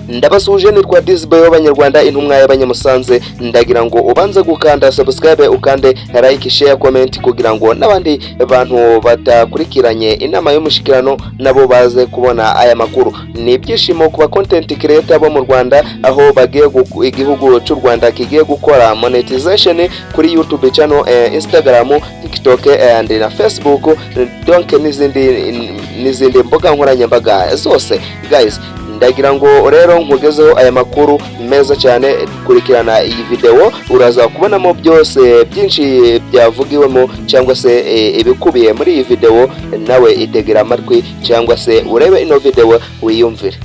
Ndabasuje ni kwa Disboy w'abanyarwanda intumwa y'abanyamusanze ndagira ngo ubanze gukanda subscribe ukande like share comment kugira ngo nabandi bantu batakurikiranye inama y'umushikirano nabo baze kubona aya makuru. Ni ibyishimo kuba content creator bo mu Rwanda aho bagiye igihugu cy'u Rwanda kigiye gukora monetization kuri YouTube channel, Instagram, TikTok and na Facebook, donc n'izindi mbuga nkoranyambaga zose. Guys, ndagira ngo rero nkugezeho aya makuru meza cyane. Kurikirana iyi video uraza kubonamo byose byinshi byavugiwemo cyangwa se ibikubiye muri iyi video, nawe itegera amatwi cyangwa se urebe ino video wiyumvire.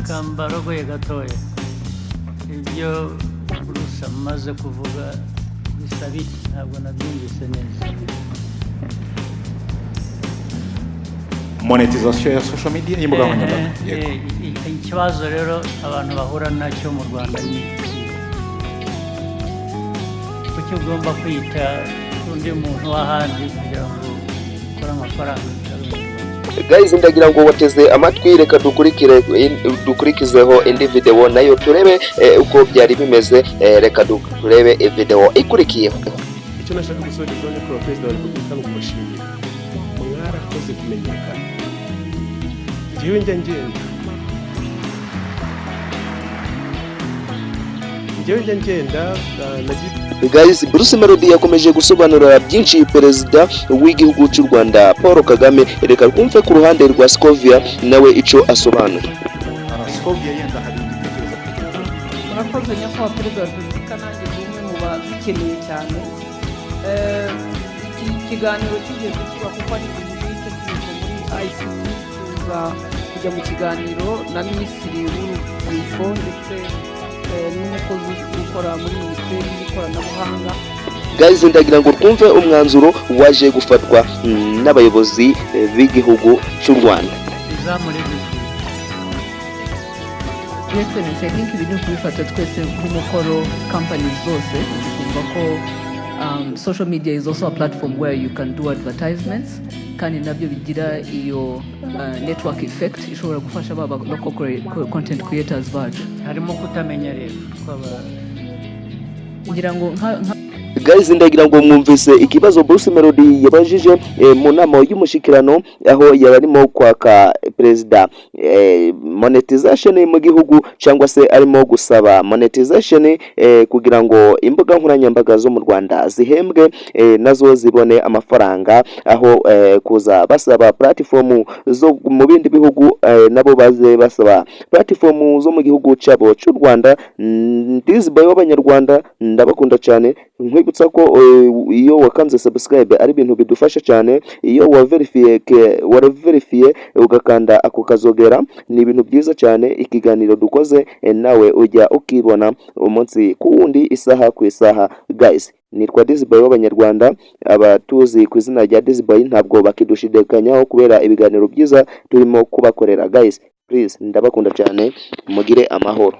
Kambarogoye gatoya ibyo Bruce amaze kuvuga bisabi ntabwo nabyumvise neza. Monetization ya social media y'imbuga nkoranyambaga. Ikibazo rero abantu bahura nacyo mu Rwanda ni kuki ugomba kwita undi muntu w'ahandi kugira ngo ukore amafaranga. Guys, ndagira ngo wateze amatwi, reka dukurikizeho indi video nayo turebe uko byari bimeze. Reka turebe video ikurikiyeho. Icyo nashaka gusorezaho ni ko Perezida wa Repubulika no kubashimira mwarakoze kumenyekana. Njyewe ngenda Guys, Bruce Melody yakomeje gusobanura byinshi perezida w'igihugu cy'u Rwanda Paul Kagame. Reka twumve ku ruhande rwa Scovia nawe ico asobanura. Scovia yenda hari igitekerezo murakoze nyakubahwa perezida wa repubulika, nanjye bimwe mu bakeneye cyane iki kiganiro kigeze kuba kuko ari ibintu bitekerezo muri ICT. tuza kujya mu kiganiro na minisitiri w'urubyiruko ndetse n'umukozi ukora muri minisiteri y'ikoranabuhanga. Guys, ndagira ngo twumve umwanzuro waje gufatwa n'abayobozi b'igihugu cy'u Rwanda. Excellency, I think ibintu kubifata twese nk'umukoro companies zose kumva ko social media is also a platform where you can do advertisements kandi nabyo bigira iyo network effect ishobora gufasha baba local content creators bacu. Harimo kutamenya rero ngira ngo Guys, ndagira ngo mwumvise ikibazo Bruce Melody yabajije mu nama y'umushikirano aho yararimo kwaka perezida monetization mu gihugu cyangwa se arimo gusaba monetization kugira ngo imbuga nkoranyambaga zo mu Rwanda zihembwe nazo zibone amafaranga, aho kuza basaba platform zo mu bindi bihugu nabo baze basaba platform zo mu gihugu cyabo cy'u Rwanda. Disboy w'abanyarwanda ndabakunda cyane, nkwibutsa ko iyo wakanze subscribe ari ibintu bidufasha cyane. Iyo wareverifiye ugakanda ako kazogera ni ibintu byiza cyane. Ikiganiro dukoze nawe ujya ukibona umunsi ku wundi, isaha ku isaha. Guys, nitwa Disboy w'abanyarwanda, abatuzi ku izina rya Disboy ntabwo bakidushidikanyaho kubera ibiganiro byiza turimo kubakorera. Guys, please ndabakunda cyane, mugire amahoro.